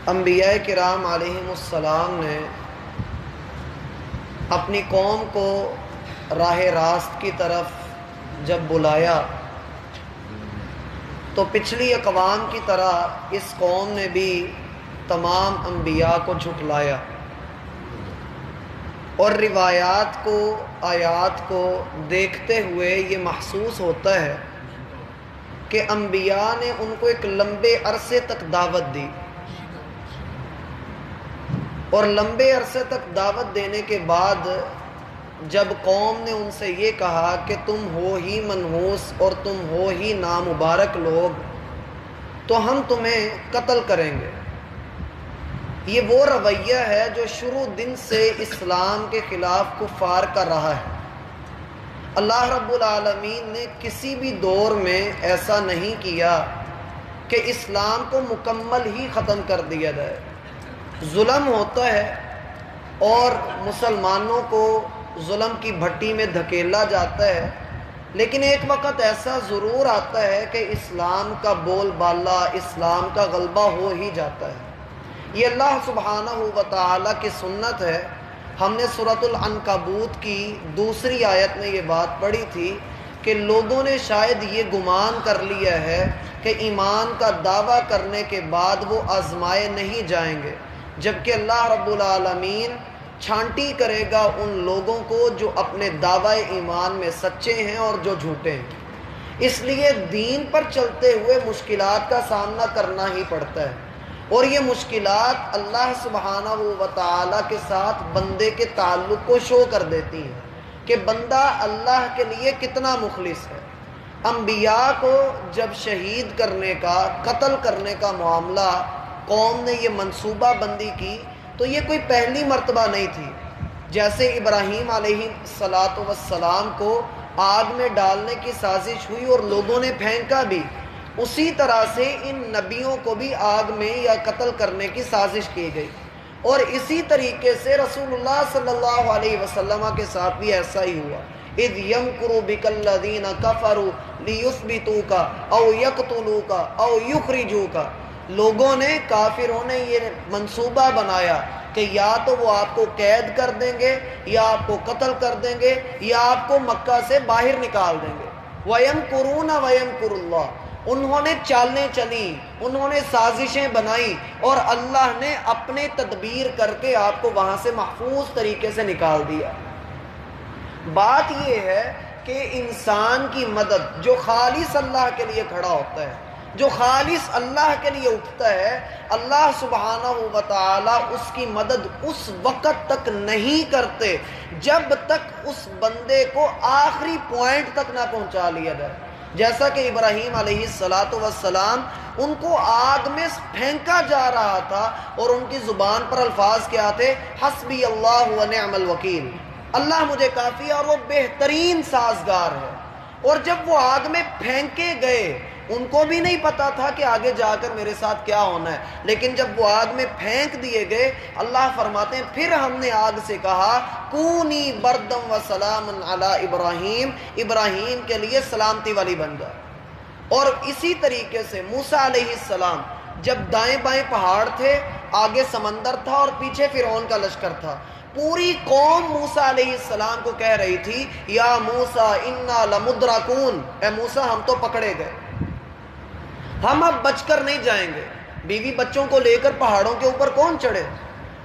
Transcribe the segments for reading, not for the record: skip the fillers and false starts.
انبیاء کرام علیہم السلام نے اپنی قوم کو راہ راست کی طرف جب بلایا تو پچھلی اقوام کی طرح اس قوم نے بھی تمام انبیاء کو جھٹلایا، اور روایات کو، آیات کو دیکھتے ہوئے یہ محسوس ہوتا ہے کہ انبیاء نے ان کو ایک لمبے عرصے تک دعوت دی، اور لمبے عرصے تک دعوت دینے کے بعد جب قوم نے ان سے یہ کہا کہ تم ہو ہی منحوس اور تم ہو ہی نامبارک لوگ، تو ہم تمہیں قتل کریں گے۔ یہ وہ رویہ ہے جو شروع دن سے اسلام کے خلاف کفار کا رہا ہے۔ اللہ رب العالمین نے کسی بھی دور میں ایسا نہیں کیا کہ اسلام کو مکمل ہی ختم کر دیا جائے۔ ظلم ہوتا ہے اور مسلمانوں کو ظلم کی بھٹی میں دھکیلا جاتا ہے، لیکن ایک وقت ایسا ضرور آتا ہے کہ اسلام کا بول بالا، اسلام کا غلبہ ہو ہی جاتا ہے۔ یہ اللہ سبحانہ و تعالیٰ کی سنت ہے۔ ہم نے سورۃ العنکبوت کی دوسری آیت میں یہ بات پڑھی تھی کہ لوگوں نے شاید یہ گمان کر لیا ہے کہ ایمان کا دعویٰ کرنے کے بعد وہ آزمائے نہیں جائیں گے، جبکہ اللہ رب العالمین چھانٹی کرے گا ان لوگوں کو جو اپنے دعوی ایمان میں سچے ہیں اور جو جھوٹے ہیں۔ اس لیے دین پر چلتے ہوئے مشکلات کا سامنا کرنا ہی پڑتا ہے، اور یہ مشکلات اللہ سبحانہ و تعالیٰ کے ساتھ بندے کے تعلق کو شو کر دیتی ہیں کہ بندہ اللہ کے لیے کتنا مخلص ہے۔ انبیاء کو جب شہید کرنے کا، قتل کرنے کا معاملہ قوم نے یہ منصوبہ بندی کی تو یہ کوئی پہلی مرتبہ نہیں تھی۔ جیسے ابراہیم علیہ السلام کو آگ میں ڈالنے کی سازش ہوئی اور لوگوں نے پھینکا بھی، اسی طرح سے ان نبیوں کو بھی آگ میں یا قتل کرنے کی سازش کی گئی، اور اسی طریقے سے رسول اللہ صلی اللہ علیہ وسلم کے ساتھ بھی ایسا ہی ہوا۔ اذ یمکر بک الذین کفروا لیثبتوک او یقتلوک او یخرجوک، لوگوں نے، کافروں نے یہ منصوبہ بنایا کہ یا تو وہ آپ کو قید کر دیں گے، یا آپ کو قتل کر دیں گے، یا آپ کو مکہ سے باہر نکال دیں گے۔ وَيَمْكُرُونَ وَيَمْكُرُ اللَّهُ، انہوں نے چالیں چلی، انہوں نے سازشیں بنائی، اور اللہ نے اپنے تدبیر کر کے آپ کو وہاں سے محفوظ طریقے سے نکال دیا۔ بات یہ ہے کہ انسان کی مدد جو خالص اللہ کے لیے کھڑا ہوتا ہے، جو خالص اللہ کے لیے اٹھتا ہے، اللہ سبحانہ و تعالی اس کی مدد اس وقت تک نہیں کرتے جب تک اس بندے کو آخری پوائنٹ تک نہ پہنچا لیا جائے۔ جیسا کہ ابراہیم علیہ السلام ان کو آگ میں پھینکا جا رہا تھا اور ان کی زبان پر الفاظ کیا تھے؟ حسبی اللہ و نعم الوکیل، اللہ مجھے کافی اور وہ بہترین سازگار ہے۔ اور جب وہ آگ میں پھینکے گئے، ان کو بھی نہیں پتا تھا کہ آگے جا کر میرے ساتھ کیا ہونا ہے، لیکن جب وہ آگ میں پھینک دیے گئے، اللہ فرماتے ہیں پھر ہم نے آگ سے کہا کونی بردم و سلام علی ابراہیم، ابراہیم کے لیے سلامتی والی بن جا۔ اور اسی طریقے سے موسیٰ علیہ السلام، جب دائیں بائیں پہاڑ تھے، آگے سمندر تھا اور پیچھے فرعون کا لشکر تھا، پوری قوم موسیٰ علیہ السلام کو کہہ رہی تھی یا موسیٰ انا لمدرکون، اے موسیٰ ہم تو پکڑے گئے، ہم اب بچ کر نہیں جائیں گے۔ بیوی بچوں کو لے کر پہاڑوں کے اوپر کون چڑھے؟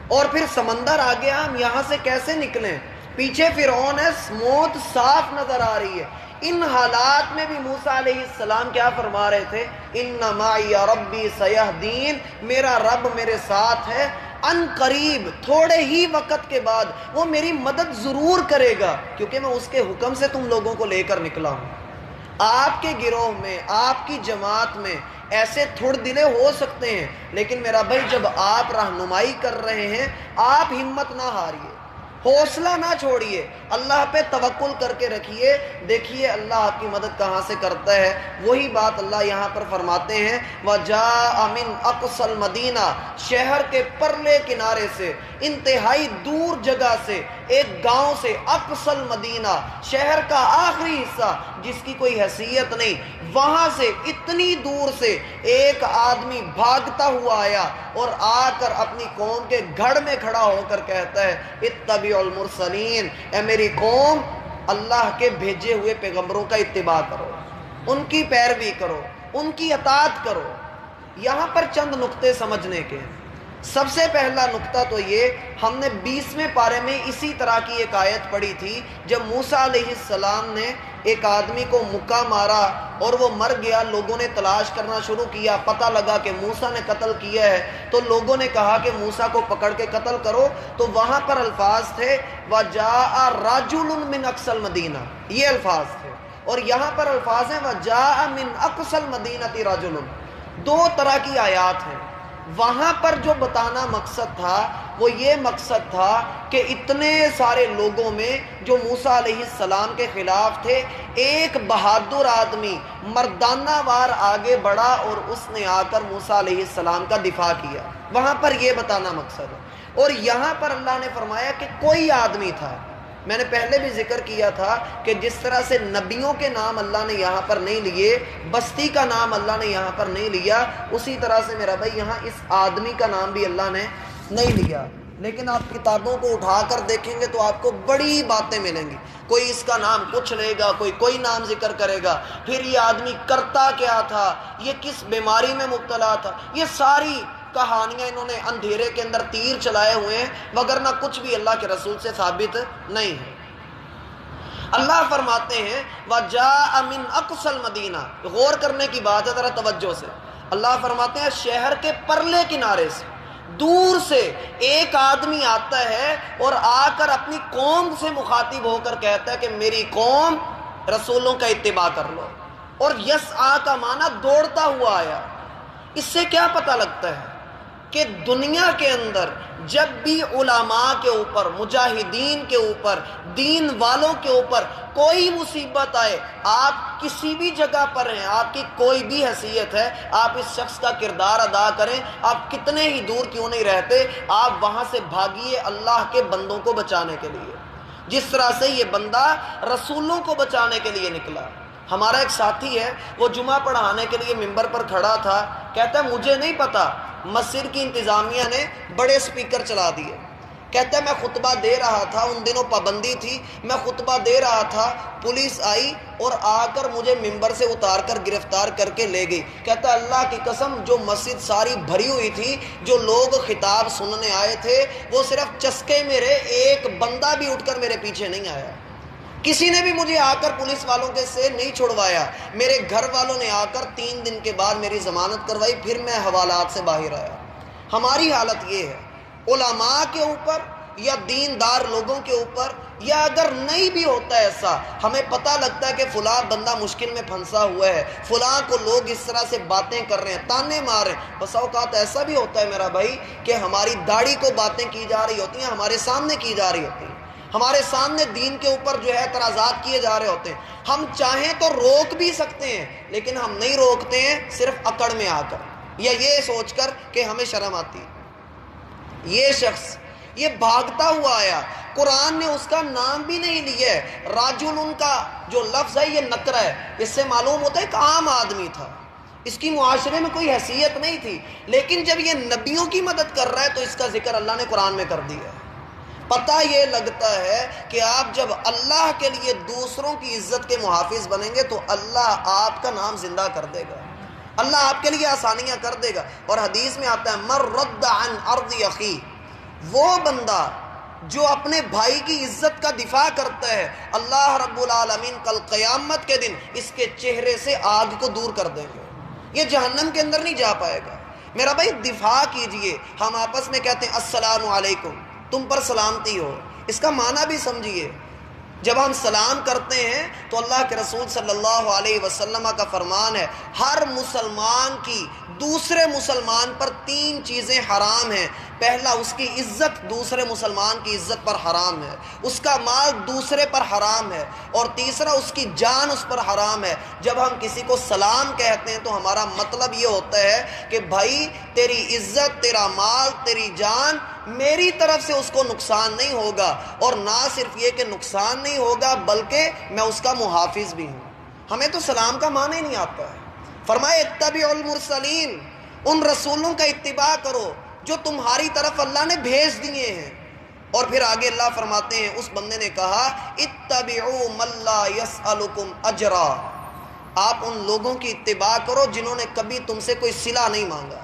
اور پھر سمندر آ گیا، ہم یہاں سے کیسے نکلیں؟ پیچھے فرعون ہے، موت صاف نظر آ رہی ہے۔ ان حالات میں بھی موسیٰ علیہ السلام کیا فرما رہے تھے؟ ان معی ربی سیہدین، میرا رب میرے ساتھ ہے، ان قریب تھوڑے ہی وقت کے بعد وہ میری مدد ضرور کرے گا، کیونکہ میں اس کے حکم سے تم لوگوں کو لے کر نکلا ہوں۔ آپ کے گروہ میں، آپ کی جماعت میں ایسے تھوڑ دلے ہو سکتے ہیں، لیکن میرا بھائی جب آپ رہنمائی کر رہے ہیں، آپ ہمت نہ ہاریے، حوصلہ نہ چھوڑیے، اللہ پہ توکل کر کے رکھیے، دیکھیے اللہ آپ کی مدد کہاں سے کرتا ہے۔ وہی بات اللہ یہاں پر فرماتے ہیں وَجَاءَ مِنْ أَقْصَى الْمَدِينَةِ، شہر کے پرلے کنارے سے، انتہائی دور جگہ سے، ایک گاؤں سے، اقصى المدینہ، شہر کا آخری حصہ جس کی کوئی حیثیت نہیں، وہاں سے اتنی دور سے ایک آدمی بھاگتا ہوا آیا اور آ کر اپنی قوم کے گھڑ میں کھڑا ہو کر کہتا ہے اتبعوا المرسلین، اے میری قوم اللہ کے بھیجے ہوئے پیغمبروں کا اتباع کرو، ان کی پیروی کرو، ان کی اطاعت کرو۔ یہاں پر چند نقطے سمجھنے کے ہیں۔ سب سے پہلا نقطہ تو یہ، ہم نے 20ویں پارے میں اسی طرح کی ایک آیت پڑھی تھی جب موسیٰ علیہ السلام نے ایک آدمی کو مکہ مارا اور وہ مر گیا، لوگوں نے تلاش کرنا شروع کیا، پتہ لگا کہ موسیٰ نے قتل کیا ہے، تو لوگوں نے کہا کہ موسیٰ کو پکڑ کے قتل کرو، تو وہاں پر الفاظ تھے وَجَاءَ رَجُلٌ مِّنْ أَقْصَى الْمَدِينَةِ، یہ الفاظ تھے، اور یہاں پر الفاظ ہیں وَجَاءَ مِنْ أَقْصَى الْمَدِينَةِ رَجُلٌ۔ دو طرح کی آیات ہیں۔ وہاں پر جو بتانا مقصد تھا وہ یہ مقصد تھا کہ اتنے سارے لوگوں میں جو موسیٰ علیہ السلام کے خلاف تھے، ایک بہادر آدمی مردانہ وار آگے بڑھا اور اس نے آ کر موسیٰ علیہ السلام کا دفاع کیا۔ وہاں پر یہ بتانا مقصد ہے۔ اور یہاں پر اللہ نے فرمایا کہ کوئی آدمی تھا۔ میں نے پہلے بھی ذکر کیا تھا کہ جس طرح سے نبیوں کے نام اللہ نے یہاں پر نہیں لیے، بستی کا نام اللہ نے یہاں پر نہیں لیا، اسی طرح سے میرا بھائی یہاں اس آدمی کا نام بھی اللہ نے نہیں لیا۔ لیکن آپ کتابوں کو اٹھا کر دیکھیں گے تو آپ کو بڑی باتیں ملیں گی۔ کوئی اس کا نام کچھ لے گا، کوئی نام ذکر کرے گا، پھر یہ آدمی کرتا کیا تھا، یہ کس بیماری میں مبتلا تھا، یہ ساری کہانیاں انہوں نے اندھیرے کے اندر تیر چلائے ہوئے ہیں، وگرنہ کچھ بھی اللہ کے رسول سے ثابت نہیں ہے۔ اللہ فرماتے ہیں وَجَاءَ مِنْ أَقْصَى الْمَدِينَةِ، غور کرنے کی بات ہے، ذرا توجہ سے۔ اللہ فرماتے ہیں شہر کے پرلے کنارے سے دور سے ایک آدمی آتا ہے اور آ کر اپنی قوم سے مخاطب ہو کر کہتا ہے کہ میری قوم رسولوں کا اتباع کر لو۔ اور یسعیٰ کا معنی دوڑتا ہوا آیا۔ اس سے کیا پتہ لگتا ہے کہ دنیا کے اندر جب بھی علماء کے اوپر، مجاہدین کے اوپر، دین والوں کے اوپر کوئی مصیبت آئے، آپ کسی بھی جگہ پر ہیں، آپ کی کوئی بھی حیثیت ہے، آپ اس شخص کا کردار ادا کریں، آپ کتنے ہی دور کیوں نہیں رہتے، آپ وہاں سے بھاگیے اللہ کے بندوں کو بچانے کے لیے، جس طرح سے یہ بندہ رسولوں کو بچانے کے لیے نکلا۔ ہمارا ایک ساتھی ہے، وہ جمعہ پڑھانے کے لیے ممبر پر کھڑا تھا، کہتا ہے مجھے نہیں پتا، مسجد کی انتظامیہ نے بڑے سپیکر چلا دیے۔ کہتا ہے میں خطبہ دے رہا تھا، ان دنوں پابندی تھی، میں خطبہ دے رہا تھا، پولیس آئی اور آ کر مجھے ممبر سے اتار کر گرفتار کر کے لے گئی۔ کہتا ہے اللہ کی قسم جو مسجد ساری بھری ہوئی تھی، جو لوگ خطاب سننے آئے تھے، وہ صرف چسکے میرے، ایک بندہ بھی اٹھ کر میرے پیچھے نہیں آیا، کسی نے بھی مجھے آ کر پولیس والوں کے سے نہیں چھڑوایا، میرے گھر والوں نے آ کر 3 دن کے بعد میری ضمانت کروائی، پھر میں حوالات سے باہر آیا۔ ہماری حالت یہ ہے، علماء کے اوپر یا دیندار لوگوں کے اوپر، یا اگر نہیں بھی ہوتا ایسا، ہمیں پتہ لگتا ہے کہ فلاں بندہ مشکل میں پھنسا ہوا ہے، فلاں کو لوگ اس طرح سے باتیں کر رہے ہیں، تانے مار رہے ہیں۔ بس اوقات ایسا بھی ہوتا ہے میرا بھائی کہ ہماری داڑھی کو باتیں کی جا رہی ہوتی ہیں، ہمارے سامنے کی جا رہی ہوتی ہیں، ہمارے سامنے دین کے اوپر جو ہے اعتراضات کیے جا رہے ہوتے ہیں، ہم چاہیں تو روک بھی سکتے ہیں، لیکن ہم نہیں روکتے ہیں، صرف اکڑ میں آ کر یا یہ سوچ کر کہ ہمیں شرم آتی۔ یہ شخص یہ بھاگتا ہوا آیا، قرآن نے اس کا نام بھی نہیں لیا ہے، راجل ان کا جو لفظ ہے یہ نکرہ ہے، اس سے معلوم ہوتا ہے ایک عام آدمی تھا، اس کی معاشرے میں کوئی حیثیت نہیں تھی، لیکن جب یہ نبیوں کی مدد کر رہا ہے تو اس کا ذکر اللہ نے قرآن میں کر دیا ہے۔ پتہ یہ لگتا ہے کہ آپ جب اللہ کے لیے دوسروں کی عزت کے محافظ بنیں گے تو اللہ آپ کا نام زندہ کر دے گا، اللہ آپ کے لیے آسانیاں کر دے گا۔ اور حدیث میں آتا ہے مر رد عن ارض اخی، وہ بندہ جو اپنے بھائی کی عزت کا دفاع کرتا ہے، اللہ رب العالمین کل قیامت کے دن اس کے چہرے سے آگ کو دور کر دیں گے، یہ جہنم کے اندر نہیں جا پائے گا۔ میرا بھائی دفاع کیجئے، ہم آپس میں کہتے ہیں السلام علیکم، تم پر سلامتی ہو، اس کا معنی بھی سمجھیے۔ جب ہم سلام کرتے ہیں تو اللہ کے رسول صلی اللہ علیہ وسلم کا فرمان ہے ہر مسلمان کی دوسرے مسلمان پر 3 چیزیں حرام ہیں۔ پہلا، اس کی عزت دوسرے مسلمان کی عزت پر حرام ہے، اس کا مال دوسرے پر حرام ہے، اور تیسرا اس کی جان اس پر حرام ہے۔ جب ہم کسی کو سلام کہتے ہیں تو ہمارا مطلب یہ ہوتا ہے کہ بھائی تیری عزت، تیرا مال، تیری جان، میری طرف سے اس کو نقصان نہیں ہوگا، اور نہ صرف یہ کہ نقصان نہیں ہوگا بلکہ میں اس کا محافظ بھی ہوں۔ ہمیں تو سلام کا معنی نہیں آتا ہے۔ فرمائے اتبعوا المرسلین، ان رسولوں کا اتباع کرو جو تمہاری طرف اللہ نے بھیج دیے ہیں۔ اور پھر آگے اللہ فرماتے ہیں، اس بندے نے کہا اتبعوا من لا یسألکم اجرا، آپ ان لوگوں کی اتباع کرو جنہوں نے کبھی تم سے کوئی صلہ نہیں مانگا،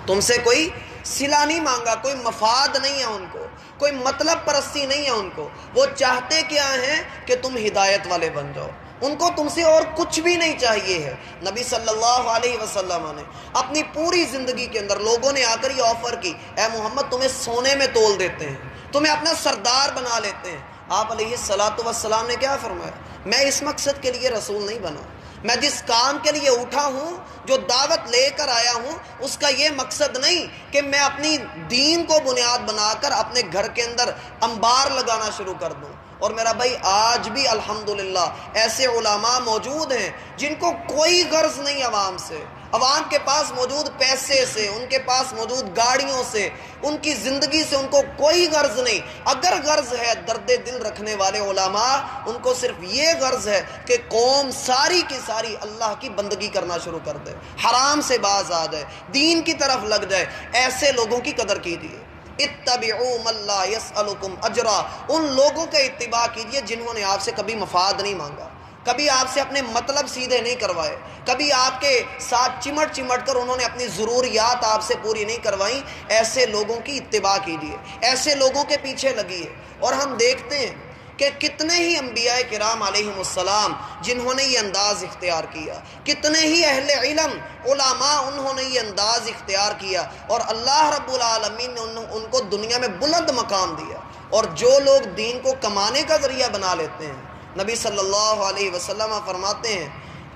تم سے کوئی صلہ نہیں مانگا، کوئی مفاد نہیں ہے ان کو، کوئی مطلب پرستی نہیں ہے ان کو، وہ چاہتے کیا ہیں کہ تم ہدایت والے بن جاؤ، ان کو تم سے اور کچھ بھی نہیں چاہیے ہے۔ نبی صلی اللہ علیہ وسلم نے اپنی پوری زندگی کے اندر لوگوں نے آ کر یہ آفر کی، اے محمد تمہیں سونے میں تول دیتے ہیں، تمہیں اپنا سردار بنا لیتے ہیں۔ آپ علیہ الصلاۃ والسلام نے کیا فرمایا؟ میں اس مقصد کے لیے رسول نہیں بنا، میں جس کام کے لیے اٹھا ہوں، جو دعوت لے کر آیا ہوں، اس کا یہ مقصد نہیں کہ میں اپنی دین کو بنیاد بنا کر اپنے گھر کے اندر انبار لگانا شروع کر دوں۔ اور میرا بھائی آج بھی الحمدللہ ایسے علماء موجود ہیں جن کو کوئی غرض نہیں عوام سے، عوام کے پاس موجود پیسے سے، ان کے پاس موجود گاڑیوں سے، ان کی زندگی سے ان کو کوئی غرض نہیں۔ اگر غرض ہے درد دل رکھنے والے علماء، ان کو صرف یہ غرض ہے کہ قوم ساری کی ساری اللہ کی بندگی کرنا شروع کر دے، حرام سے باز آ جائے، دین کی طرف لگ جائے۔ ایسے لوگوں کی قدر کیجیے۔ اتبعوا من لا یسألکم اجرا، ان لوگوں کا اتباع کیجیے جنہوں نے آپ سے کبھی مفاد نہیں مانگا، کبھی آپ سے اپنے مطلب سیدھے نہیں کروائے، کبھی آپ کے ساتھ چمٹ چمٹ کر انہوں نے اپنی ضروریات آپ سے پوری نہیں کروائیں۔ ایسے لوگوں کی اتباع کیجیے، ایسے لوگوں کے پیچھے لگیے۔ اور ہم دیکھتے ہیں کہ کتنے ہی انبیاء کرام علیہم السلام جنہوں نے یہ انداز اختیار کیا، کتنے ہی اہل علم علماء انہوں نے یہ انداز اختیار کیا، اور اللہ رب العالمین نے ان کو دنیا میں بلند مقام دیا۔ اور جو لوگ دین کو کمانے کا ذریعہ بنا لیتے ہیں، نبی صلی اللہ علیہ وسلم فرماتے ہیں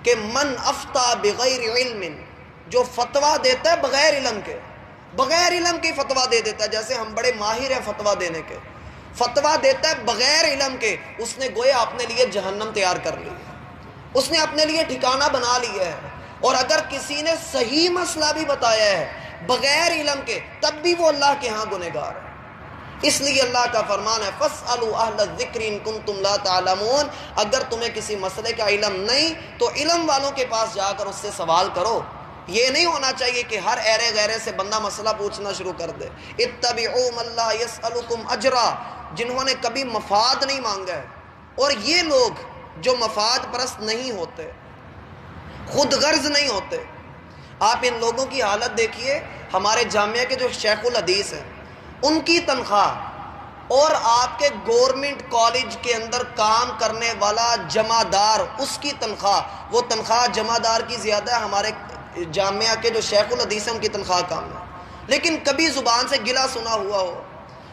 کہ من افتا بغیر علم، جو فتویٰ دیتا ہے بغیر علم کے، بغیر علم کی فتویٰ دے دیتا ہے، جیسے ہم بڑے ماہر ہیں فتویٰ دینے کے، فتویٰ دیتا ہے بغیر علم کے، اس نے گویا اپنے لیے جہنم تیار کر لی ہے، اس نے اپنے لیے ٹھکانہ بنا لیا ہے۔ اور اگر کسی نے صحیح مسئلہ بھی بتایا ہے بغیر علم کے، تب بھی وہ اللہ کے ہاں گنہگار ہے۔ اس لیے اللہ کا فرمان ہے فَاسْأَلُوا أَهْلَ الذِّكْرِ إِن كُنتُمْ لَا تَعْلَمُونَ، اگر تمہیں کسی مسئلے کا علم نہیں تو علم والوں کے پاس جا کر اس سے سوال کرو۔ یہ نہیں ہونا چاہیے کہ ہر ایرے غیرے سے بندہ مسئلہ پوچھنا شروع کر دے۔ اتبعوا من لا یسألکم اجرا، جنہوں نے کبھی مفاد نہیں مانگا ہے۔ اور یہ لوگ جو مفاد پرست نہیں ہوتے، خود غرض نہیں ہوتے، آپ ان لوگوں کی حالت دیکھیے۔ ہمارے جامعہ کے جو شیخ الحدیث ہیں، ان کی تنخواہ اور آپ کے گورنمنٹ کالج کے اندر کام کرنے والا جمع دار، اس کی تنخواہ، وہ تنخواہ جمع دار کی زیادہ ہے ہمارے جامعہ کے جو شیخ الحدیث ہیں ان کی تنخواہ کم ہے۔ لیکن کبھی زبان سے گلہ سنا ہوا ہو،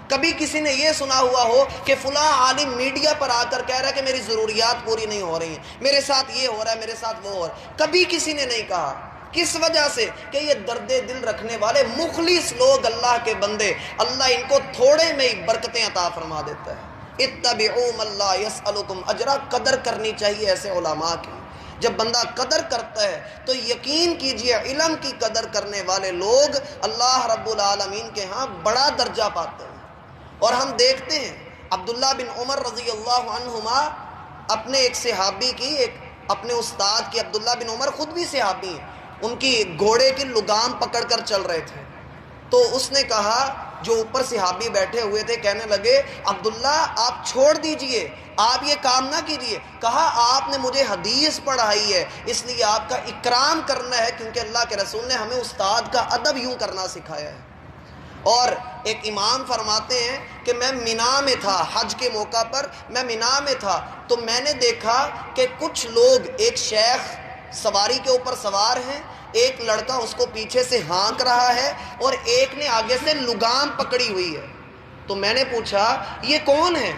کبھی کسی نے یہ سنا ہوا ہو کہ فلاں عالم میڈیا پر آ کر کہہ رہا ہے کہ میری ضروریات پوری نہیں ہو رہی ہیں، میرے ساتھ یہ ہو رہا ہے، میرے ساتھ وہ ہو رہا ہے، کبھی کسی نے نہیں کہا۔ کس وجہ سے؟ کہ یہ درد دل رکھنے والے مخلص لوگ، اللہ کے بندے، اللہ ان کو تھوڑے میں ہی برکتیں عطا فرما دیتا ہے۔ اتبعوا من لا یسألکم اجرا، قدر کرنی چاہیے ایسے علماء کی۔ جب بندہ قدر کرتا ہے تو یقین کیجئے علم کی قدر کرنے والے لوگ اللہ رب العالمین کے ہاں بڑا درجہ پاتے ہیں۔ اور ہم دیکھتے ہیں عبداللہ بن عمر رضی اللہ عنہما اپنے ایک صحابی کی، ایک اپنے استاد کی، عبداللہ بن عمر خود بھی صحابی ہیں، ان کی گھوڑے کی لگام پکڑ کر چل رہے تھے، تو اس نے کہا، جو اوپر صحابی بیٹھے ہوئے تھے کہنے لگے عبداللہ آپ چھوڑ دیجئے، آپ یہ کام نہ کیجئے۔ کہا آپ نے مجھے حدیث پڑھائی ہے، اس لیے آپ کا اکرام کرنا ہے، کیونکہ اللہ کے رسول نے ہمیں استاد کا ادب یوں کرنا سکھایا ہے۔ اور ایک امام فرماتے ہیں کہ میں مینا میں تھا، حج کے موقع پر میں مینا میں تھا، تو میں نے دیکھا کہ کچھ لوگ، ایک شیخ سواری کے اوپر سوار ہیں، ایک لڑکا اس کو پیچھے سے ہانک رہا ہے، اور ایک نے آگے سے لگام پکڑی ہوئی ہے۔ تو میں نے پوچھا یہ کون ہے؟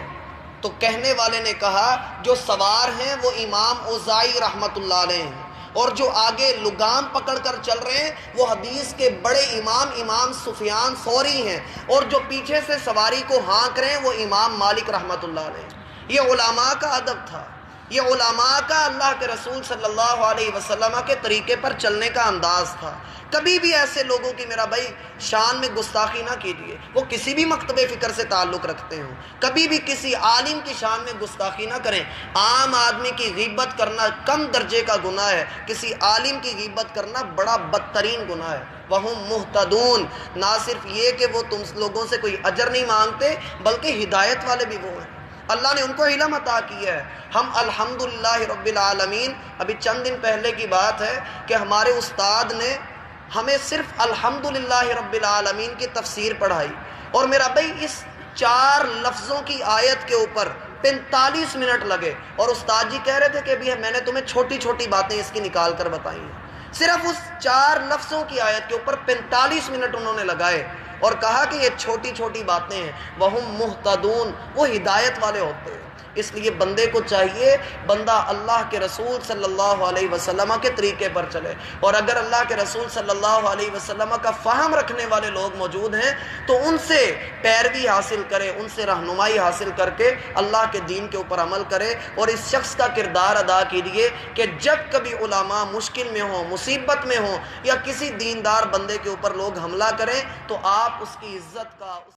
تو کہنے والے نے کہا جو سوار ہیں وہ امام اوزاعی رحمۃ اللہ علیہ ہیں، اور جو آگے لگام پکڑ کر چل رہے ہیں وہ حدیث کے بڑے امام سفیان ثوری ہیں، اور جو پیچھے سے سواری کو ہانک رہے ہیں وہ امام مالک رحمۃ اللہ علیہ۔ یہ علماء کا ادب تھا۔ یہ علماء کا اللہ کے رسول صلی اللہ علیہ وسلم کے طریقے پر چلنے کا انداز تھا۔ کبھی بھی ایسے لوگوں کی میرا بھائی شان میں گستاخی نہ کیجیے، وہ کسی بھی مکتب فکر سے تعلق رکھتے ہوں، کبھی بھی کسی عالم کی شان میں گستاخی نہ کریں۔ عام آدمی کی غیبت کرنا کم درجے کا گناہ ہے، کسی عالم کی غیبت کرنا بڑا بدترین گناہ ہے۔ وَهُمْ مُهْتَدُونَ، نہ صرف یہ کہ وہ تم لوگوں سے کوئی اجر نہیں مانگتے بلکہ ہدایت والے بھی وہ ہیں، اللہ نے ان کو علم عطا کیا ہے۔ ہم الحمدللہ رب العالمین، ابھی چند دن پہلے کی بات ہے کہ ہمارے استاد نے ہمیں صرف الحمدللہ رب العالمین کی تفسیر پڑھائی، اور میرا بھائی اس 4 لفظوں کی آیت کے اوپر 45 منٹ لگے، اور استاد جی کہہ رہے تھے کہ ابھی میں نے تمہیں چھوٹی چھوٹی باتیں اس کی نکال کر بتائی ہیں۔ صرف اس 4 لفظوں کی آیت کے اوپر 45 منٹ انہوں نے لگائے اور کہا کہ یہ چھوٹی چھوٹی باتیں ہیں۔ وَهُمْ مُهْتَدُونَ، وہ ہدایت والے ہوتے ہیں۔ اس لیے بندے کو چاہیے بندہ اللہ کے رسول صلی اللہ علیہ وسلم کے طریقے پر چلے، اور اگر اللہ کے رسول صلی اللہ علیہ وسلم کا فہم رکھنے والے لوگ موجود ہیں تو ان سے پیروی حاصل کرے، ان سے رہنمائی حاصل کر کے اللہ کے دین کے اوپر عمل کرے، اور اس شخص کا کردار ادا کیجیے کہ جب کبھی علماء مشکل میں ہوں، مصیبت میں ہوں، یا کسی دیندار بندے کے اوپر لوگ حملہ کریں تو آپ اس کی عزت کا